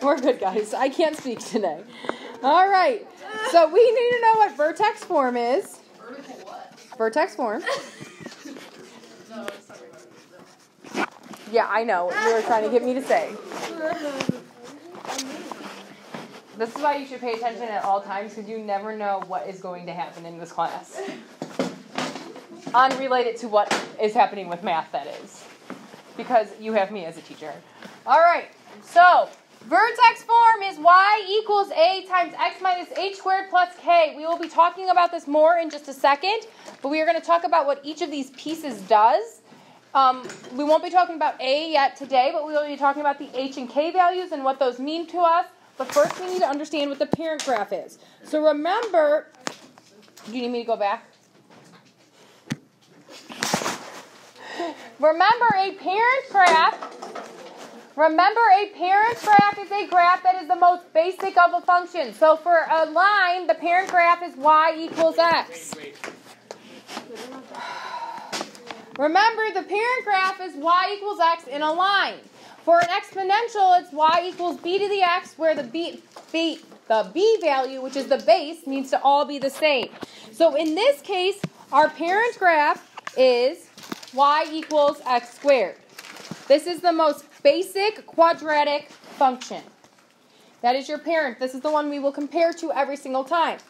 We're good, guys. I can't speak today. All right. So we need to know what vertex form is. Vertical what? Vertex form. No, it's not right. Yeah, I know what you were trying to get me to say. This is why you should pay attention at all times, because you never know what is going to happen in this class. Unrelated to what is happening with math, that is. Because you have me as a teacher. All right. So, vertex form is y equals a times x minus h squared plus k. We will be talking about this more in just a second, but we are going to talk about what each of these pieces does. We won't be talking about a yet today, but we will be talking about the h and k values and what those mean to us. But first we need to understand what the parent graph is. So remember, do you need me to go back? Remember a parent graph is a graph that is the most basic of a function. So for a line, the parent graph is y equals x. Remember, the parent graph is y equals x in a line. For an exponential, it's y equals b to the x, where the b value, which is the base, needs to all be the same. So in this case, our parent graph is y equals x squared. This is the most basic quadratic function. That is your parent. This is the one we will compare to every single time.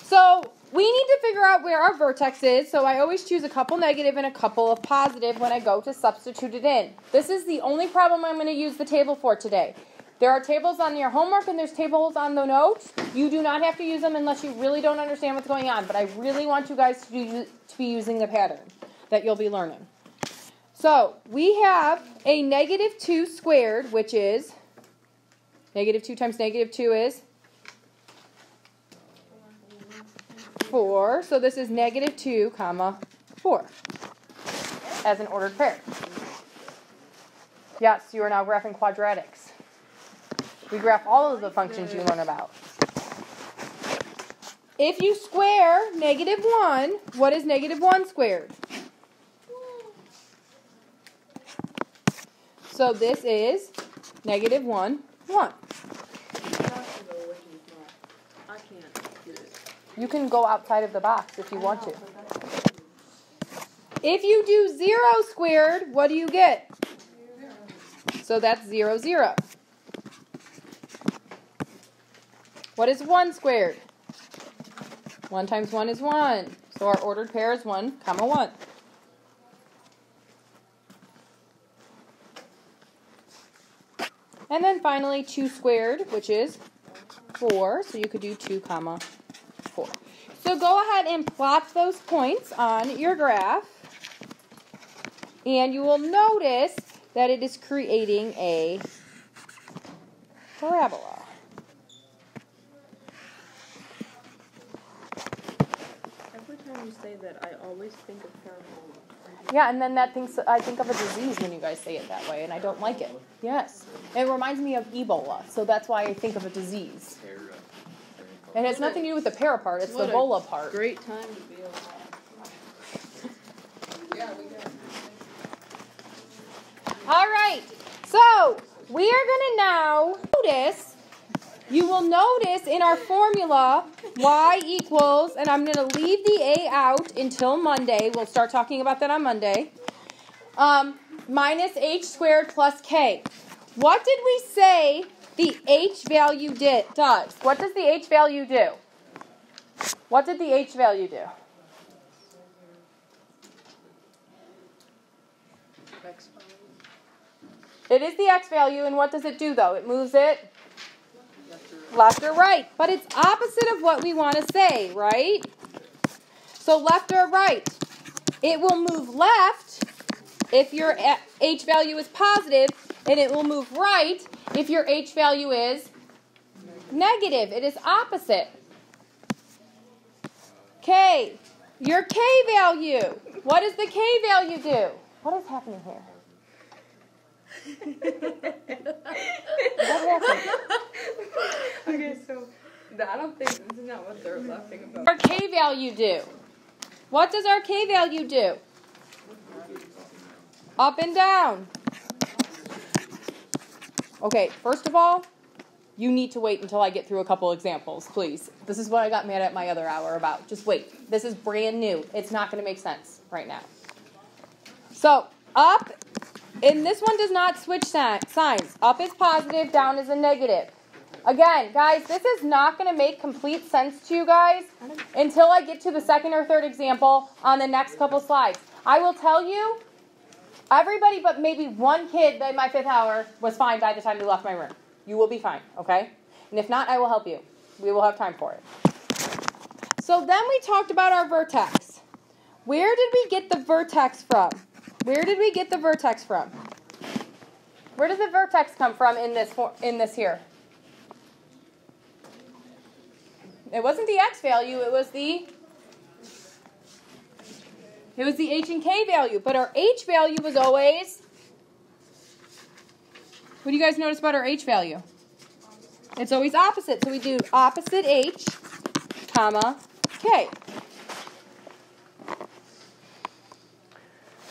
So we need to figure out where our vertex is, so I always choose a couple negative and a couple of positive when I go to substitute it in. This is the only problem I'm going to use the table for today. There are tables on your homework and there's tables on the notes. You do not have to use them unless you really don't understand what's going on, but I really want you guys to be using the pattern that you'll be learning. So we have a negative 2 squared, which is negative 2 times negative 2 is 4. So this is negative 2, comma 4 as an ordered pair. Yes, you are now graphing quadratics. We graph all of the functions you learn about. If you square negative 1, what is negative 1 squared? So this is negative 1, 1. You can go outside of the box if you want to. If you do 0 squared, what do you get? So that's 0, 0. What is 1 squared? 1 times 1 is 1. So our ordered pair is 1, comma 1. And then finally 2 squared, which is 4. So you could do 2, comma 4. So go ahead and plot those points on your graph. And you will notice that it is creating a parabola. Every time you say that, I always think of parabola. Yeah, and then I think of a disease when you guys say it that way, and I don't like it. Yes. It reminds me of Ebola, so that's why I think of a disease. It has nothing to do with the para part, it's the bola part. Great time to be alive. All right, so we are going to now notice, you will notice in our formula, y equals, and I'm going to leave the a out until Monday. We'll start talking about that on Monday. Minus h squared plus k. What did we say the h value does? What does the h value do? What did the h value do? It is the x value, and what does it do, though? It moves it left or right. But it's opposite of what we want to say, right? So left or right. It will move left if your h value is positive, and it will move right if your h value is negative. It is opposite. K. Your k value. What does the k value do? What is happening here? What happened? Okay, so I don't think this is not what they're laughing about. Our k value do? What does our k value do? Up and down. Okay, first of all, you need to wait until I get through a couple examples, please. This is what I got mad at my other hour about. Just wait. This is brand new. It's not going to make sense right now. So, up, and this one does not switch signs. Up is positive, down is a negative. Again, guys, this is not going to make complete sense to you guys until I get to the second or third example on the next couple slides. I will tell you, everybody but maybe one kid in my 5th hour was fine by the time they left my room. You will be fine, okay? And if not, I will help you. We will have time for it. So then we talked about our vertex. Where did we get the vertex from? Where did we get the vertex from? Where does the vertex come from in this here? It wasn't the x value, it was the h and k value. But our h value was always, what do you guys notice about our h value? It's always opposite. So we do opposite h, comma, k.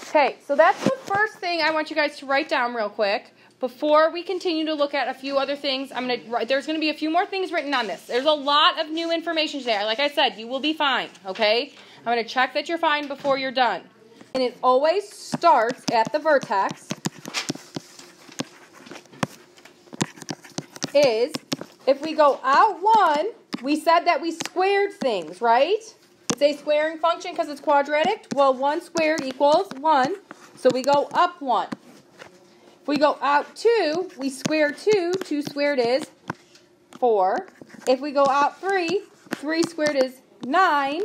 Okay, so that's the first thing I want you guys to write down real quick. Before we continue to look at a few other things, there's going to be a few more things written on this. There's a lot of new information there. Like I said, you will be fine, okay? I'm going to check that you're fine before you're done. And it always starts at the vertex. Is, if we go out 1, we said that we squared things, right? It's a squaring function because it's quadratic. Well, 1 squared equals 1, so we go up 1. If we go out 2, we square 2. 2 squared is 4. If we go out 3, 3 squared is 9.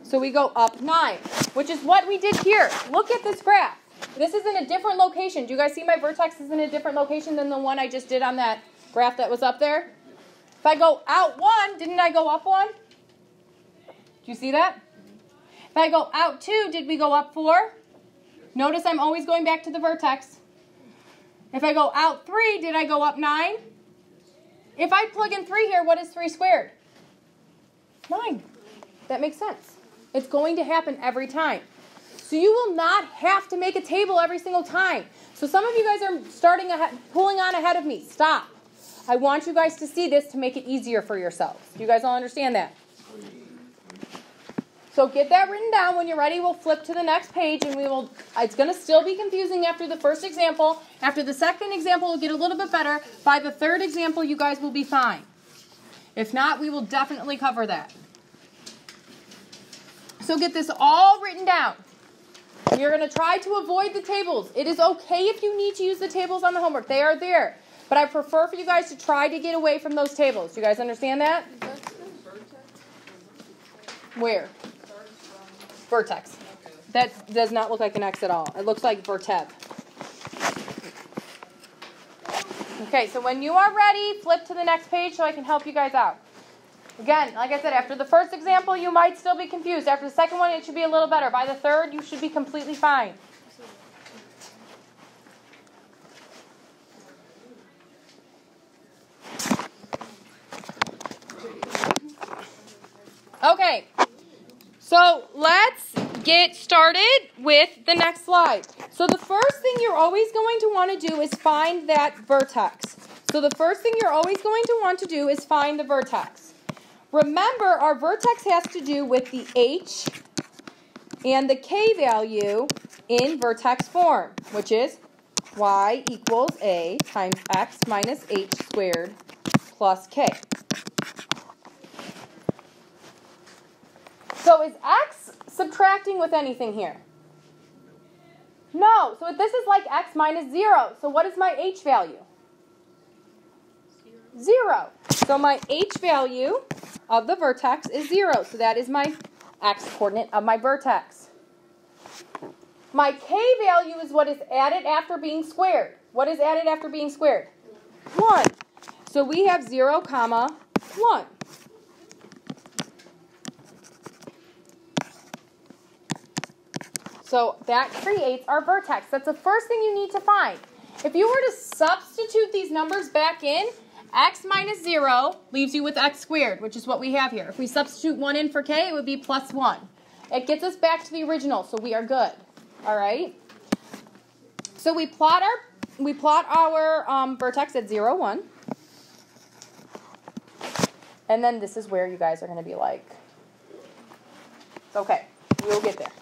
So we go up 9, which is what we did here. Look at this graph. This is in a different location. Do you guys see my vertex is in a different location than the one I just did on that graph that was up there? If I go out 1, didn't I go up 1? Do you see that? If I go out 2, did we go up 4? Notice I'm always going back to the vertex. If I go out 3, did I go up 9? If I plug in 3 here, what is 3 squared? 9. That makes sense. It's going to happen every time. So you will not have to make a table every single time. So some of you guys are pulling on ahead of me. Stop. I want you guys to see this to make it easier for yourselves. Do you guys all understand that? So get that written down. When you're ready, we'll flip to the next page, and it's going to still be confusing after the first example. After the second example, it'll get a little bit better. By the third example, you guys will be fine. If not, we will definitely cover that. So get this all written down. You're going to try to avoid the tables. It is okay if you need to use the tables on the homework. They are there. But I prefer for you guys to try to get away from those tables. You guys understand that? Where? Vertex. That does not look like an X at all. It looks like verteb. Okay, so when you are ready, flip to the next page so I can help you guys out. Again, like I said, after the first example, you might still be confused. After the second one, it should be a little better. By the third, you should be completely fine. Okay, so let's get started with the next slide. So the first thing you're always going to want to do is find that vertex. So the first thing you're always going to want to do is find the vertex. Remember, our vertex has to do with the h and the k value in vertex form, which is y equals a times x minus h squared plus k. So is x subtracting with anything here? No. So this is like x minus 0. So what is my h value? 0. So my h value of the vertex is 0. So that is my x coordinate of my vertex. My k value is what is added after being squared. What is added after being squared? 1. So we have 0, comma 1. So that creates our vertex. That's the first thing you need to find. If you were to substitute these numbers back in, x minus 0 leaves you with x squared, which is what we have here. If we substitute 1 in for k, it would be plus 1. It gets us back to the original, so we are good. All right? So we plot our we plot our vertex at 0, 1. And then this is where you guys are going to be like, it's okay, we'll get there.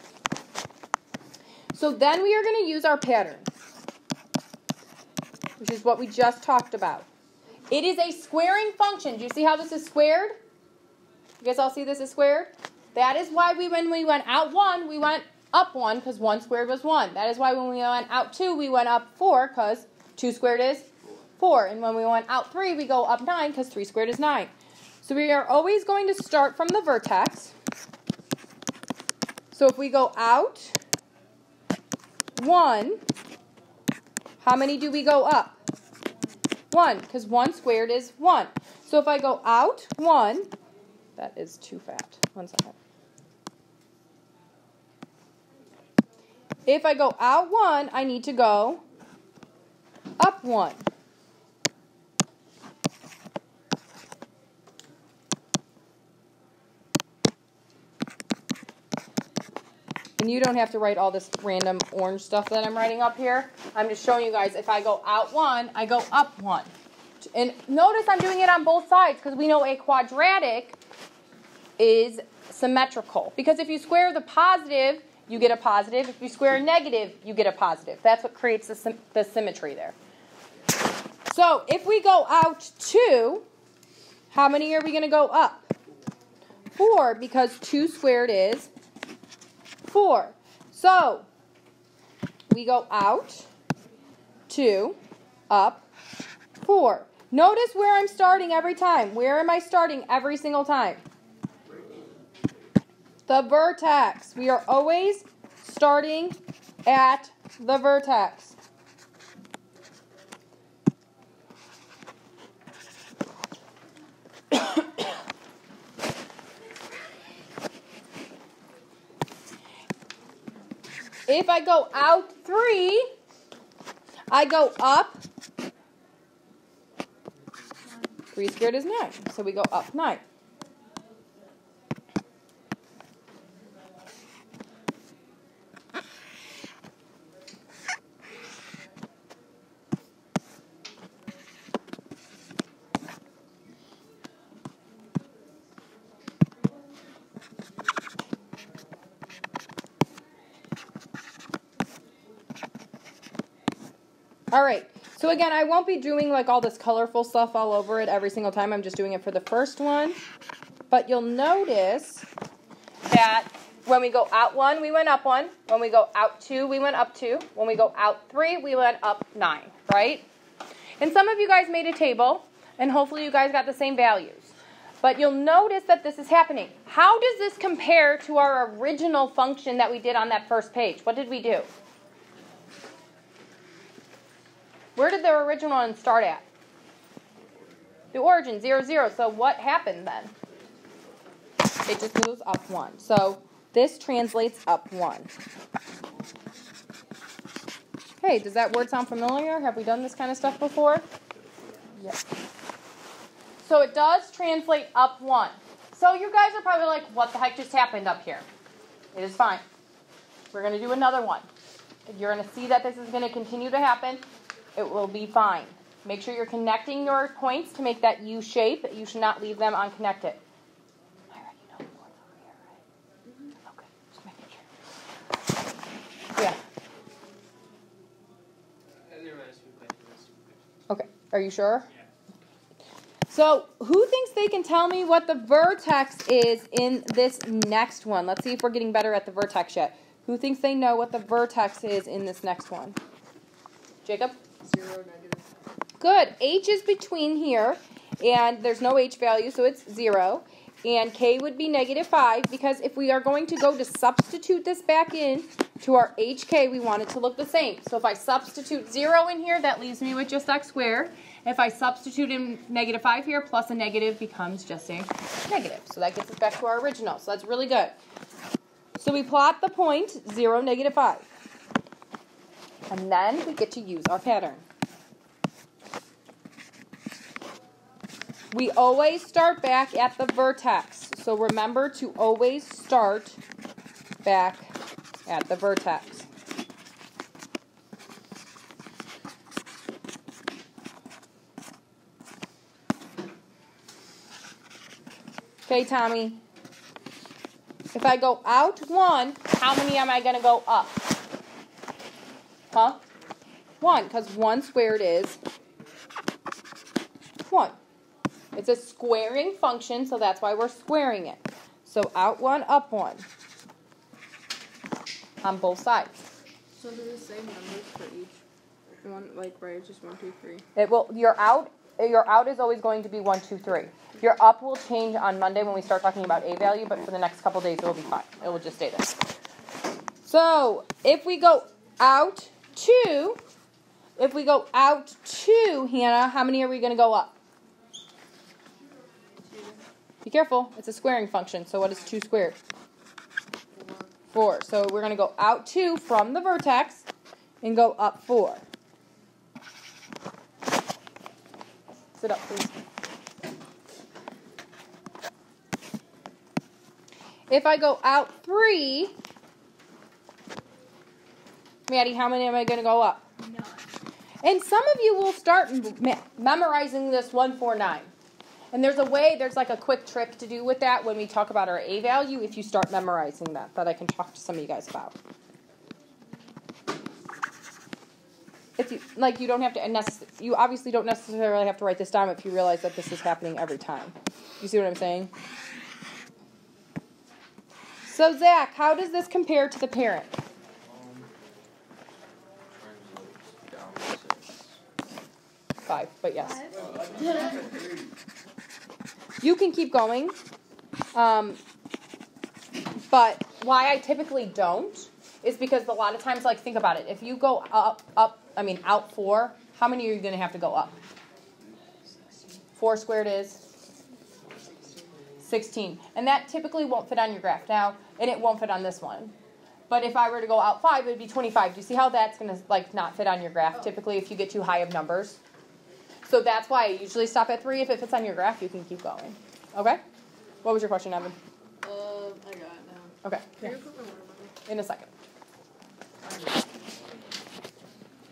So then we are going to use our pattern, which is what we just talked about. It is a squaring function. Do you see how this is squared? You guys all see this is squared? That is why when we went out 1, we went up 1, because 1 squared was 1. That is why when we went out 2, we went up 4, because 2 squared is 4. And when we went out 3, we go up 9, because 3 squared is 9. So we are always going to start from the vertex. So if we go out 1, how many do we go up? 1, because 1 squared is 1. So if I go out 1, that is too fat. 1 second. If I go out 1, I need to go up 1. And you don't have to write all this random orange stuff that I'm writing up here. I'm just showing you guys, if I go out 1, I go up 1. And notice I'm doing it on both sides, because we know a quadratic is symmetrical. Because if you square the positive, you get a positive. If you square a negative, you get a positive. That's what creates the symmetry there. So if we go out 2, how many are we going to go up? 4, because 2 squared is 4. So we go out 2, up 4. Notice where I'm starting every time. Where am I starting every single time? The vertex. We are always starting at the vertex. If I go out 3, I go up. 3 squared is 9. So we go up 9. All right, so again, I won't be doing like all this colorful stuff all over it every single time. I'm just doing it for the first one. But you'll notice that when we go out 1, we went up 1. When we go out 2, we went up 2. When we go out 3, we went up 9, right? And some of you guys made a table, and hopefully you guys got the same values. But you'll notice that this is happening. How does this compare to our original function that we did on that first page? What did we do? Where did the original one start at? The origin, 0, 0. So what happened then? It just moves up 1. So this translates up 1. Hey, does that word sound familiar? Have we done this kind of stuff before? Yes. So it does translate up 1. So you guys are probably like, what the heck just happened up here? It is fine. We're going to do another one. You're going to see that this is going to continue to happen. It will be fine. Make sure you're connecting your points to make that U shape. You should not leave them unconnected. I already know the ones over here, right? Okay, just making sure. Yeah. Okay, are you sure? Yeah. So, who thinks they can tell me what the vertex is in this next one? Let's see if we're getting better at the vertex yet. Who thinks they know what the vertex is in this next one? Jacob? 0, negative. Good. H is between here, and there's no H value, so it's 0. And K would be negative 5, because if we are going to go to substitute this back in to our HK, we want it to look the same. So if I substitute 0 in here, that leaves me with just x squared. If I substitute in negative 5 here, plus a negative becomes just a negative. So that gets us back to our original. So that's really good. So we plot the point 0, negative 5. And then we get to use our pattern. We always start back at the vertex. So remember to always start back at the vertex. Okay, Tommy. If I go out 1, how many am I going to go up? Huh? 1, because 1 squared is 1. It's a squaring function, so that's why we're squaring it. So out 1, up 1. On both sides. So they're the same numbers for each one, like right? It's just 1, 2, 3. It will. Your out is always going to be 1, 2, 3. Your up will change on Monday when we start talking about a value, but for the next couple days it will be fine. It will just stay there. So if we go out 2, Hannah, how many are we going to go up? Be careful. It's a squaring function. So what is 2 squared? 4. So we're going to go out 2 from the vertex and go up 4. Sit up, please. If I go out 3, Maddie, how many am I going to go up? 9. And some of you will start memorizing this 1, 4, 9. And there's like a quick trick to do with that when we talk about our A value if you start memorizing that I can talk to some of you guys about. If you don't have to, you obviously don't necessarily have to write this down if you realize that this is happening every time. You see what I'm saying? So Zach, how does this compare to the parent? Translates down to 6. 5, but yes. You can keep going, but why I typically don't is because a lot of times, like, think about it. If you go out 4, how many are you going to have to go up? 4 squared is 16. And that typically won't fit on your graph now, and it won't fit on this one. But if I were to go out 5, it would be 25. Do you see how that's going to, not fit on your graph typically if you get too high of numbers? So that's why I usually stop at 3. If it fits on your graph, you can keep going. Okay? What was your question, Evan? I got it now. Okay. Can Yeah. you put my water bottle? In a second.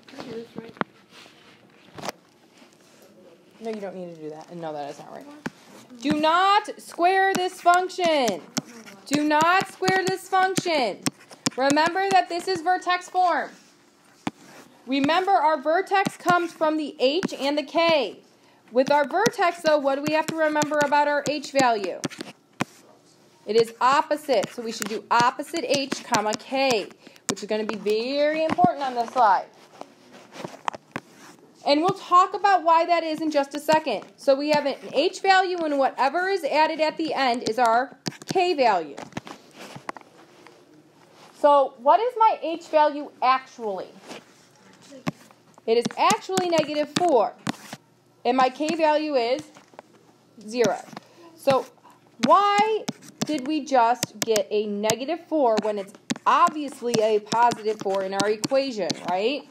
Can I do this right? No, you don't need to do that. And no, that is not right. Do not square this function. Do not square this function. Remember that this is vertex form. Remember, our vertex comes from the h and the k. With our vertex, though, what do we have to remember about our h value? It is opposite. So we should do opposite h, comma, k, which is going to be very important on this slide. And we'll talk about why that is in just a second. So we have an h value, and whatever is added at the end is our k value. So what is my h value actually? It is actually -4. And my k value is 0. So why did we just get a -4 when it's obviously a +4 in our equation, right?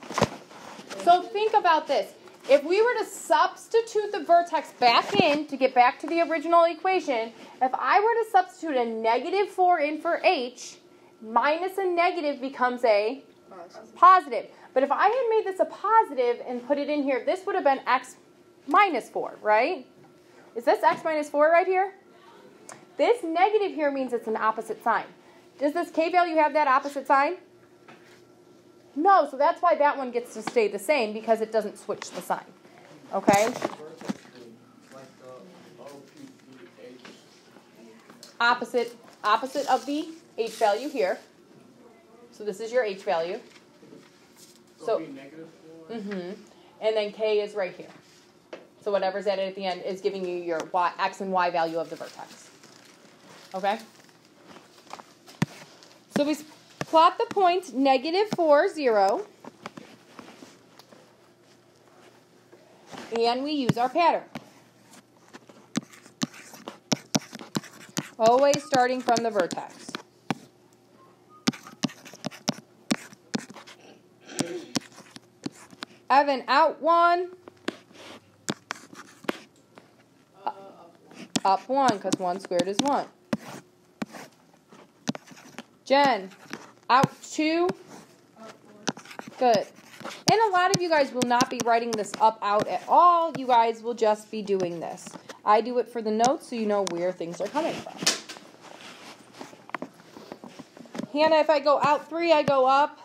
So think about this. If we were to substitute the vertex back in to get back to the original equation, if I were to substitute a -4 in for h, minus a negative becomes a positive. But if I had made this a positive and put it in here, this would have been x -4, right? Is this x -4 right here? This negative here means it's an opposite sign. Does this k value have that opposite sign? No, so that's why that one gets to stay the same, because it doesn't switch the sign. Okay? Opposite of the h value here. So this is your h value. So and then k is right here. So whatever's added at the end is giving you your x and y value of the vertex. Okay? So we plot the points -4, 0. And we use our pattern. Always starting from the vertex. Evan, out 1. Up 1, because 1 squared is 1. Jen, out 2. Good. And a lot of you guys will not be writing this up out at all. You guys will just be doing this. I do it for the notes so you know where things are coming from. Hannah, if I go out 3, I go up.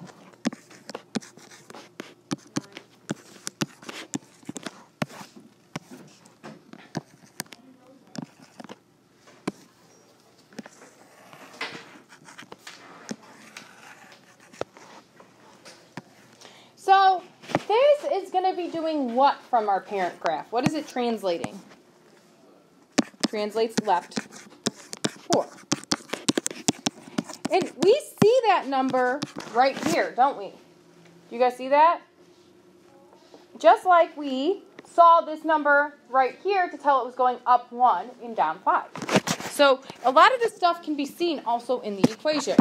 So this is going to be doing what from our parent graph? What is it translating? Translates left 4. And we see that number right here, don't we? Do you guys see that? Just like we saw this number right here to tell it was going up 1 and down 5. So a lot of this stuff can be seen also in the equation.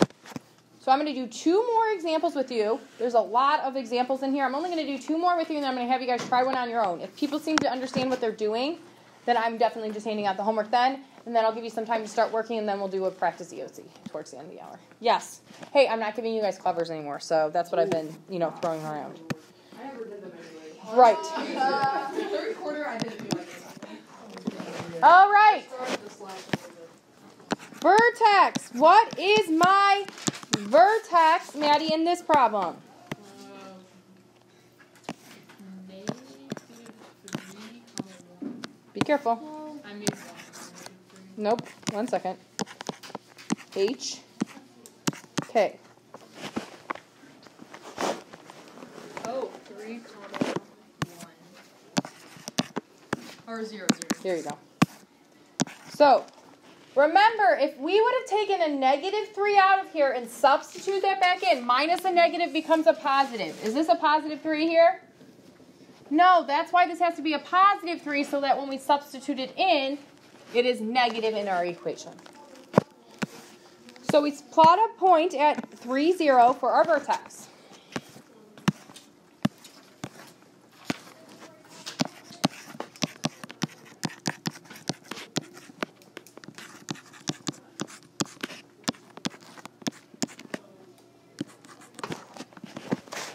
So I'm going to do 2 more examples with you. There's a lot of examples in here. I'm only going to do 2 more with you, and then I'm going to have you guys try one on your own. If people seem to understand what they're doing, then I'm definitely just handing out the homework then, and then I'll give you some time to start working, and then we'll do a practice EOC towards the end of the hour. Yes. Hey, I'm not giving you guys clevers anymore, so that's what I've been, throwing around. I never did them anyway. Right. Third quarter, I didn't do like this. All right. Started to slash a little bit. Vertex. What is my vertex, Maddie, in this problem? Be careful. I made Nope. 1 second. H. K. Oh, 3, 1. Or 0, 0. There you go. So, remember, if we would have taken a -3 out of here and substitute that back in, minus a negative becomes a positive. Is this a +3 here? No, that's why this has to be a +3 so that when we substitute it in, it is negative in our equation. So we plot a point at 3, 0 for our vertex.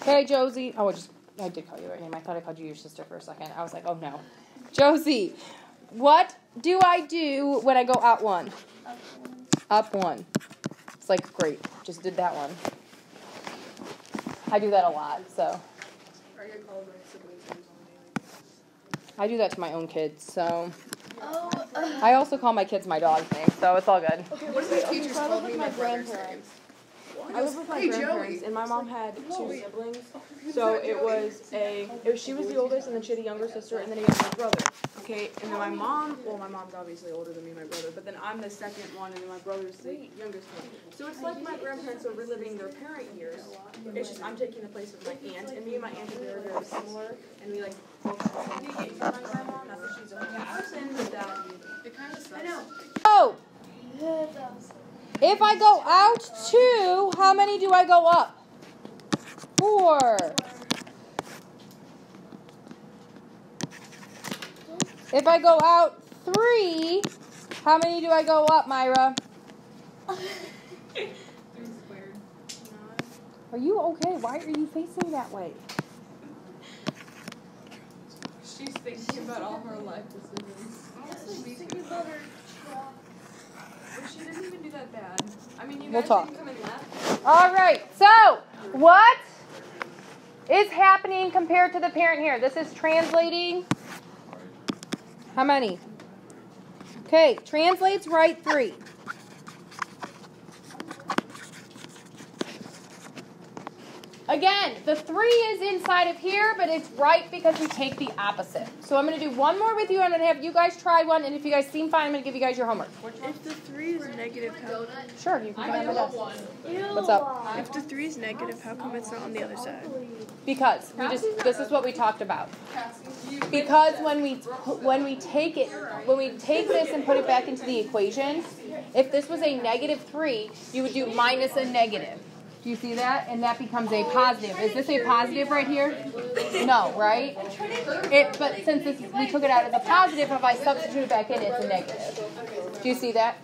Hey, Josie. Oh, I did call you by name. I thought I called you your sister for a second. I was like, oh no. Josie, what do I do when I go out 1? Up 1. It's like, great. Just did that one. I do that a lot, so. I get called my siblings names on the daily. I do that to my own kids, so. I also call my kids my dog's name, so it's all good. Okay, what if the teachers called me my brother's name? I live with my grandparents, and my mom had 2 siblings. So she was the oldest, and then she had a younger sister, and then he had my brother. Okay, and then my mom's obviously older than me and my brother, but then I'm the second one, and then my brother's the youngest one. So it's like my grandparents are reliving their parent years. It's just I'm taking the place of my aunt, and me and my aunt are very, very similar, and we both communicate with my grandma. Not that she's a person, but that It kind of sucks. I know. Oh! If I go out 2, how many do I go up? 4. If I go out 3, how many do I go up, Myra? 3 squared. Are you okay? Why are you facing that way? She's thinking about all her life decisions. Honestly, thinking about her. But she didn't even do that bad. I mean, you We'll guys talk. didn't come in last. All right, so what is happening compared to the parent here? This is translating. How many? Okay, translates right 3. Again, the 3 is inside of here, but it's right because we take the opposite. So I'm going to do one more with you. I'm going to have you guys try one, and if you guys seem fine, I'm going to give you guys your homework. If the 3 is negative, how... Sure, you can come on my desk. 1. What's up? If the 3 is negative, how come it's not on the other side? Because this is what we talked about. Because when we take this and put it back into the equation, if this was a -3, you would do minus a negative. Do you see that? And that becomes a positive. Is this a positive right here? No, right? But since we took it out as a positive, if I substitute it back in, it's a negative. Do you see that?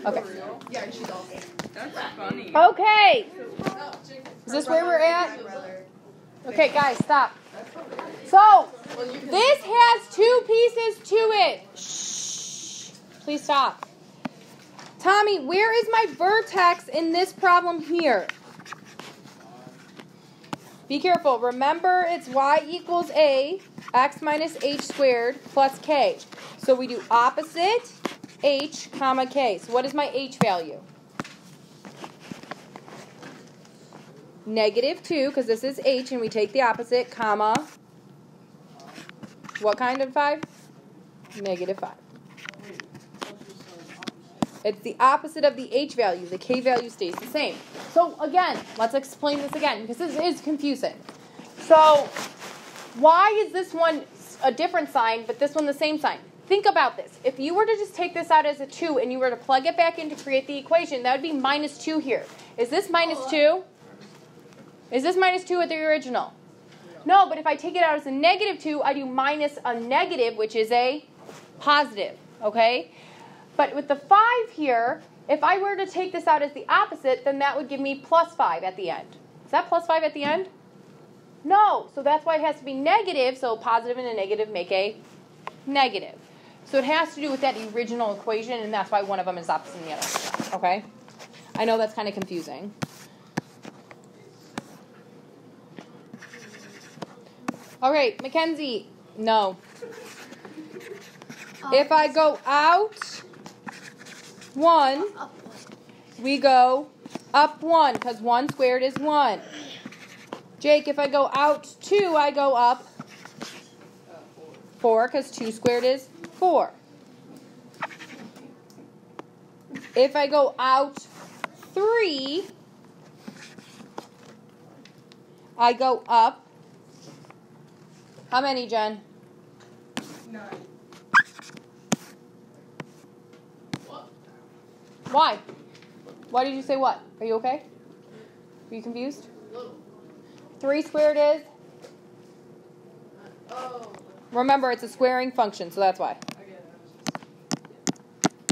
Okay. Yeah, she's awesome. That's funny. Okay. Is this where we're at? Okay, guys, stop. So, this has two pieces to it. Shh. Please stop. Tommy, where is my vertex in this problem here? Be careful. Remember, it's y equals a, x minus h squared plus k. So we do opposite h, comma, k. So what is my h value? -2, because this is h, and we take the opposite, comma, what kind of 5? -5. It's the opposite of the h value. The k value stays the same. So again, let's explain this again, because this is confusing. So why is this one a different sign, but this one the same sign? Think about this. If you were to just take this out as a 2 and you were to plug it back in to create the equation, that would be -2 here. Is this -2? Is this -2 at the original? No, but if I take it out as a -2, I do minus a negative, which is a positive, okay? But with the 5 here, if I were to take this out as the opposite, then that would give me +5 at the end. Is that +5 at the end? No, so that's why it has to be negative, so positive and a negative make a negative. So it has to do with that original equation, and that's why one of them is opposite than the other, okay? I know that's kind of confusing. All right, Mackenzie, no. If I go out 1, we go up 1, because 1 squared is 1. Jake, if I go out 2, I go up 4, because 2 squared is 4. If I go out 3, I go up, how many, Jen? 9. Why? Why did you say what? Are you okay? Are you confused? 3 squared is? Remember, it's a squaring function, so that's why.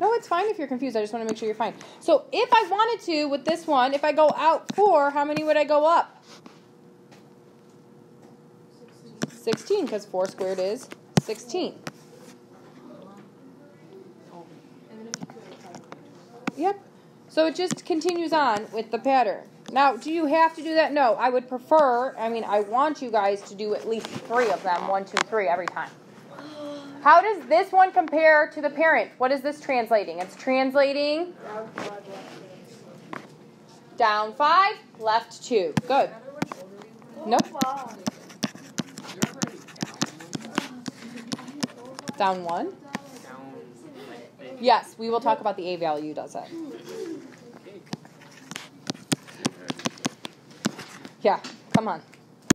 No, it's fine if you're confused. I just want to make sure you're fine. So if I wanted to, with this one, if I go out 4, how many would I go up? 16, because 4 squared is 16. Yep. So it just continues on with the pattern. Now, do you have to do that? No. I would prefer, I want you guys to do at least 3 of them, 1, 2, 3 every time. How does this one compare to the parent? What is this translating? It's translating down 5, left 2. Good. Nope. Down 1? Yes, we will talk about the A value does it. Yeah, come on.